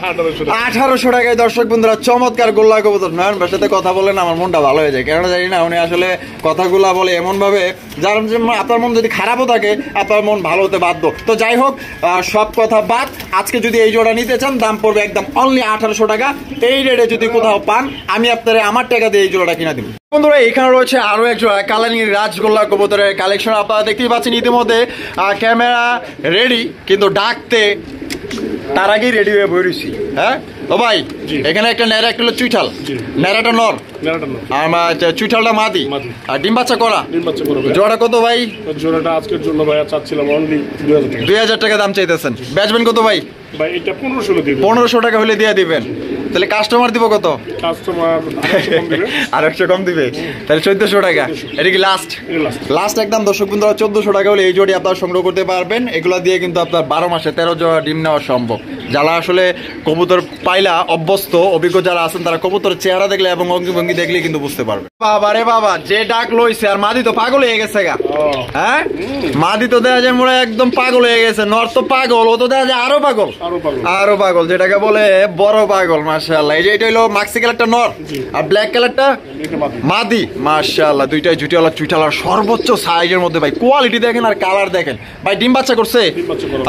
1800 টাকায় দর্শক বন্ধুরা চমৎকার গোল্লা কবুতর। নয়ন ভাইয়ের সাথে কথা বলেন আমার মনটা ভালো হয়ে যায়, কেন জানি না উনি আসলে কথাগুলা বলে এমন ভাবে যার আপনার মন যদি খারাপও থাকে আপনার মন ভালো হতে বাধ্য। তো যাই হোক সব কথা বাদ, আজকে যদি এই জোড়া নিতে চান দাম পড়বে একদম অনলি 1800 টাকা। এই রেটে যদি কোথাও পান আমি আপনারা আমার টাকা দিয়ে এই জোড়াটা কিনা দিব। বন্ধুরা এখানে রয়েছে আরো এক জোড়া কালারিং রাজগোল্লা কবুতরের কালেকশন। আপনারা দেখতেই পাচ্ছেন ইতিমধ্যে ক্যামেরা রেডি, কিন্তু ডাকতে তার আগেই রেডি হয়ে বই রয়েছি। হ্যাঁ ও ভাই এখানে একটা ন্যাড়া, একটা হলো চুইঠাল। ন্যাড়াটা নর আর চুইঠালটা মাদি, আর ডিম বাচ্চা করা। জোড়াটা কত ভাই? জোড়াটা আজকের জন্য ভাই চাচ্ছিলাম অনলি 2000 টাকা দাম চাইতেছেন। বেচবেন কত ভাই? ভাই এটা 1500 টাকা হলে দিয়ে দিবেন। তাহলে কাস্টমার দিব কত? কাস্টমার আর 100 কম দিবে, তাহলে 1400 টাকা। এটা কি লাস্ট? লাস্ট একদম দর্শক বন্ধুরা 1400 টাকা হলে এই জোড়ি আপনারা সংগ্রহ করতে পারবেন। এগুলা দিয়ে কিন্তু আপনার 12 মাসে 13 জোড়া ডিম নেওয়া সম্ভব। যারা আসলে কবুতর পাইলা অভ্যস্ত, অভিজ্ঞ যারা আছেন, তারা কবুতরের চেহারা দেখলে এবং অঙ্গভঙ্গি দেখলে কিন্তু বুঝতে পারবে। বাবা রে বাবা, যে ডাক লইছে, আর মাদি তো পাগল হয়ে গেছে গা। হ্যাঁ মাদি তো দেখা যায় মোরা একদম পাগল হয়ে গেছে। নর তো পাগল, ও তো দেখা যায় আরো পাগল, আরো পাগল, যেটাকে বলে বড় পাগল। মাশাআল্লাহ, এই যে এটা হলো মাক্সি কালারটা নর, আর ব্ল্যাক কালারটা মাদি। মাশাআল্লাহ, দুইটাই জুটিওয়ালা চুইঠালা সর্বোচ্চ সাইজের মধ্যে। ভাই কোয়ালিটি দেখেন আর কালার দেখেন। ভাই ডিম বাচ্চা করছে।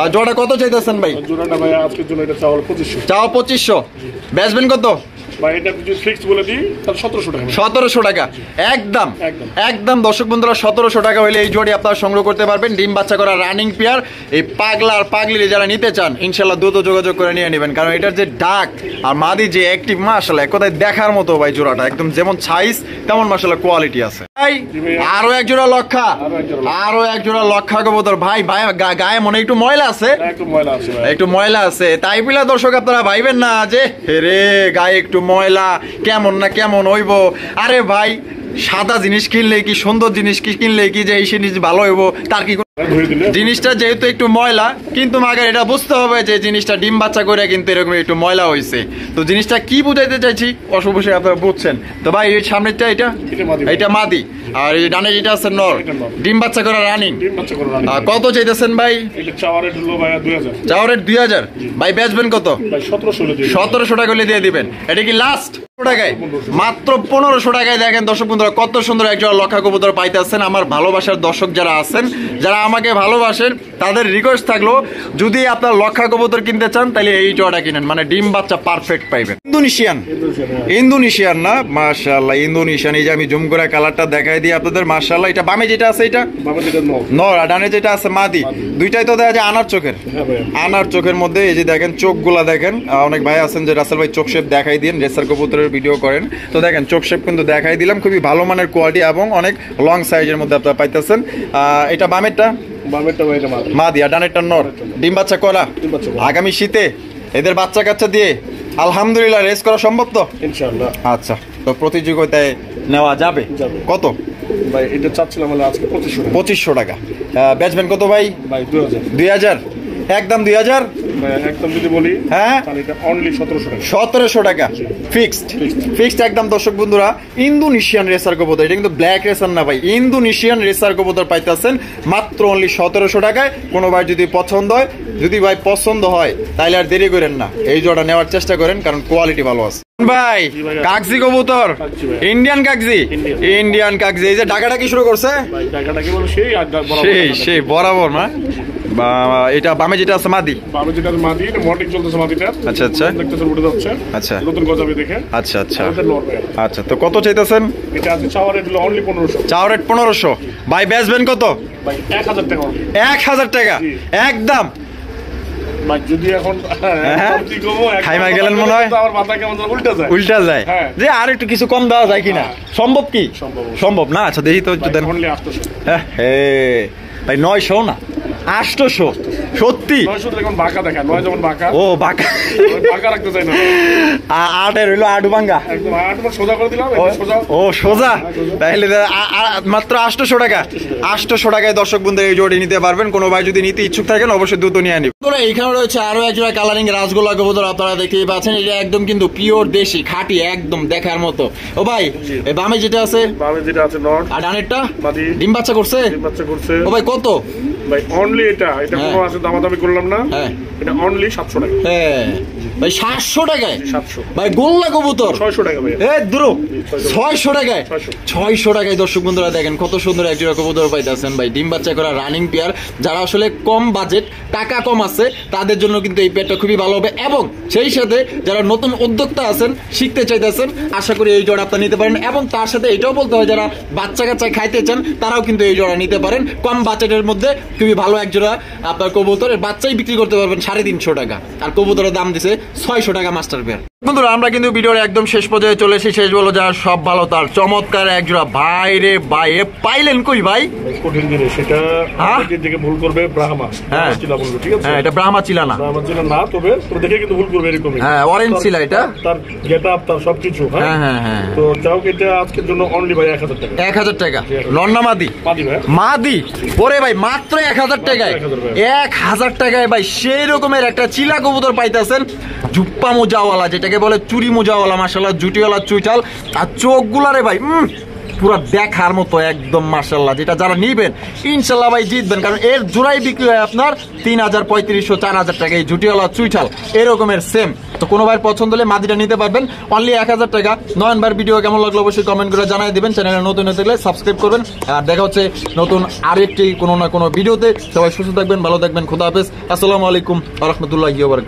আর জোড়া কত চাইতেছেন ভাই? জোড়াটা ভাই আজকের জন্য এটা চাওয়া 2500। চাও 2500, বেচবেন কত? ভাই এটা যদি ফিক্স বলে দিই তাহলে 1700 টাকা। 1700 টাকা একদম একদম দর্শক বন্ধুরা 1700 টাকা হলে এই জোড়ি আপনারা সংগ্রহ করতে পারবেন। ডিম বাচ্চা করা রানিং পেয়ার। এই পাগলা আর পাগলি যারা নিতে চান ইনশাআল্লাহ দ্রুত যোগাযোগ করে নিয়ে নেবেন, কারণ এটার যে ডাক আর মাদি যে অ্যাক্টিভ, মাশাআল্লাহ কোথায় দেখার মতো ভাই। জোড়াটা একদম যেমন সাইজ তেমন মাশাআল্লাহ কোয়ালিটি আছে। ভাই আরো এক জোড়া লক্ষা, আরো এক জোড়া লক্ষা কবুতর। ভাই ভাই গায়ে মনে একটু ময়লা আছে, একটু ময়লা আছে। তাই বলে দর্শক আপনারা ভাইবেন না যে রে গায়ে একটু ময়লা কেমন না কেমন হইব। আরে ভাই সাদা জিনিস কিনলে কি, সুন্দর জিনিস কিনলে কি যে এই জিনিস ভালো হইব তার কি জিনিসটা যেহেতু একটু ময়লা, কিন্তু মাগার এটা বুঝতে হবে যে জিনিসটা ডিম বাচ্চা করে কিন্তু এরকম একটু ময়লা হয়েছে। তো জিনিসটা কি বুঝাইতে চাইছি অবশ্যই আপনারা বুঝছেন। তো ভাই এই সামনেরটা এটা মাদি, আর এই ডানে যেটা আছে নর, ডিম বাচ্চা করা রানিং। কত চাইতেছেন ভাই? চাওয়া রেট 2000। ভাই বেচবেন কত? 1700 টাকা দিয়ে দিবেন। এটা কি লাস্ট টাকায়? মাত্র 1500 টাকায়। দেখেন দর্শক বন্ধুরা কত সুন্দর একজন লক্ষা কবুতর পাইতেছেন। আমার ভালোবাসার দর্শক যারা আছেন, যারা আমাকে ভালোবাসেন, তাদের রিকোয়েস্ট থাকলো যদি আপনার লক্ষা কবুতর কিনতে চান তাহলে এই জোড়াটা কিনেন, মানে ডিম বাচ্চা পারফেক্ট পাইবেন। ইন্দোনেশিয়ান না, মাশাআল্লাহ ইন্দোনেশিয়ান। এই যে আমি জুম করে কালারটা দেখাই দিই আপনাদের, মাশাআল্লাহ। এটা বামে যেটা আছে এটা নর, আর ডানে যেটা আছে মাদি। দুইটাই তো দেখা যায় আনার চোখের, আনার চোখের মধ্যে। এই যে দেখেন চোখগুলা দেখেন। অনেক ভাই আছেন যে রাসেল ভাই চোখ শেপ দেখাই দিন, রেসার কবুতরের ভিডিও করেন। তো দেখেন চোখ শেপ কিন্তু দেখাই দিলাম, খুবই ভালো মানের কোয়ালিটি এবং অনেক লং সাইজের মধ্যে আপনারা পাইতেছেন। এটা বামেরটা মাদি, আর ডানেরটা নর। ডিম বাচ্চা করা আগামী শীতে এদের বাচ্চা কাচ্চা দিয়ে আলহামদুলিল্লাহ রেস করা সম্ভব তো ইনশাআল্লাহ। আচ্ছা, তো প্রতিযোগিতায় নেওয়া যাবে। কত ভাই? এটা চাচ্ছিলাম আজকে 2500 টাকা। বেচবেন কত ভাই? 2000। একদম 2000 একদম যদি বলি, হ্যাঁ এটা অনলি 1700 টাকা ফিক্সড একদম। দর্শক বন্ধুরা ইন্দোনেশিয়ান রেসার কবুতর, এটা কিন্তু ব্ল্যাক রেসার না ভাই, ইন্দোনেশিয়ান রেসার কবুতর পাইতেছেন মাত্র অনলি 1700 টাকায়। কোনো ভাই যদি পছন্দ হয়, যদি ভাই পছন্দ হয় তাহলে আর দেরি করেন না, এই জোড়া নেওয়ার চেষ্টা করেন, কারণ কোয়ালিটি ভালো আছে। ভাই কাগজি কবুতর, ইন্ডিয়ান কাগজি, ইন্ডিয়ান কাগজি। এই যে ডাকাটা কি শুরু করছে? সেই বরাবর না। এটা বামে যেটা আছে মাদি, আচ্ছা আচ্ছা আচ্ছা আচ্ছা আচ্ছা আচ্ছা। তো কত চাইতেছেন? চাওয়া রেট 1500। ভাই বেচবেন কত? 1000 টাকা একদম। যদি এখন খাইমা গেলেন মনে হয় উল্টা যায় যে আর একটু কিছু কম দেওয়া যায় কিনা? সম্ভব কি? সম্ভব না। আচ্ছা দেখি তো দেন। ভাই 900 না 800? সত্যি? ও বাঁকা, 8 হইলো 8 ভাঙ্গা। ও সোজা, তাহলে মাত্র 800 টাকা। 800 টাকায় দর্শক বন্ধু এই জোড়ি নিতে পারবেন। কোনো ভাই যদি নিতে ইচ্ছুক থাকেন অবশ্যই দ্রুত নিয়ে নিন। এইখানে রয়েছে আরো একজোড়া কালারিং রাসগোল্লা কবুতর, আপনারা দেখতেই পাচ্ছেন। এটা একদম কিন্তু পিওর দেশি খাঁটি, একদম দেখার মতো। ও ভাই এই বামে যেটা আছে নর, আর ডানেরটা ডিম বাচ্চা করছে। ও ভাই কত? ভাই অনলি এটা কোনো আছে দামাদামি করলাম না, এটা অনলি 700 টাকা। হ্যাঁ ভাই 700 টাকায়? 700 ভাই গোল্লা কবুতর 600 টাকা ভাই। 600 টাকায়? 600 টাকায় দর্শক বন্ধুরা দেখেন কত সুন্দর একজোড়া কবুতর পাইতেছেন ভাই, ডিম বাচ্চা করা রানিং পেয়ার। যারা আসলে কম বাজেট, টাকা কম আছে, তাদের জন্য কিন্তু এই পেয়ারটা খুবই ভালো হবে। এবং সেই সাথে যারা নতুন উদ্যোক্তা আছেন, শিখতে চাইতেছেন, আশা করি এই জোড়া আপনারা নিতে পারেন। এবং তার সাথে এটাও বলতে হয় যারা বাচ্চা কাচ্চা খাইতে চান, তারাও কিন্তু এই জোড়া নিতে পারেন। কম বাজেটের মধ্যে খুবই ভালো একজোড়া আপনার কবুতরের বাচ্চাই বিক্রি করতে পারবেন 350 টাকা, আর কবুতরের দাম দিছে 600 টাকা মাস্টার পেয়ার। বন্ধুরা আমরা কিন্তু ভিডিওর একদম শেষ পর্যায়ে চলে এসেছি। শেষ বলো যার সব ভালো তার চমৎকার একজোড়া। ভাই রে ভাই, পাইলেন কই ভাই? কঠিন জিনিস সেটা, দিকে ভুল করবে ব্রাহ্মা। হ্যাঁ ঠিক আছে। হ্যাঁ এটা ব্রাহ্মা চিলা না, ব্রাহ্মা চিলা না, তবে দেখে কিন্তু ভুল করবে এরকম। হ্যাঁ অরেঞ্জ চিলা এটা, তার গেটআপ তার সবকিছু। হ্যাঁ হ্যাঁ হ্ঁ। তো যাও এটা আজকের জন্য অনলি ভাই 1000 টাকা। 1000 টাকা লন্না মাদি? মাদি ভাই, মাদি। ওরে ভাই মাত্র 1000 টাকায়, 1000 টাকায় ভাই সেই রকমের একটা চিলা কবুতর পাইতেছেন। জুপ্পা মোজাওয়ালা, যেটাকে বলে চুরি মোজাওয়ালা, মাশাআল্লাহ জুটিওয়ালা চুইটাল, আর চোখগুলারে ভাই পুরো দেখার মতো একদম মাশাআল্লাহ। যেটা যারা নিবেন ইনশাআল্লাহ ভাই জিতবেন, কারণ এর জোড়াই বিক্রি হয় আপনার 3000, 3500, 4000 টাকা এই জুটিওয়ালা চুইটাল এরকমের সেম। তো কোনো ভাই পছন্দ হলে মাদিটা নিতে পারবেন অনলি 1000 টাকা। নয়ন ভাইয়ের ভিডিও কেমন লাগলো অবশ্যই কমেন্ট করে জানাই দিবেন। চ্যানেলে নতুন হয়ে থাকলে সাবস্ক্রাইব করবেন। আর দেখা হচ্ছে নতুন আরেকটি কোনো না কোনো ভিডিওতে। সবাই সুস্থ থাকবেন, ভালো থাকবেন, খোদা হাফেজ, আসসালামু আলাইকুম ওয়া রাহমাতুল্লাহি ওয়া বারাকাতুহু।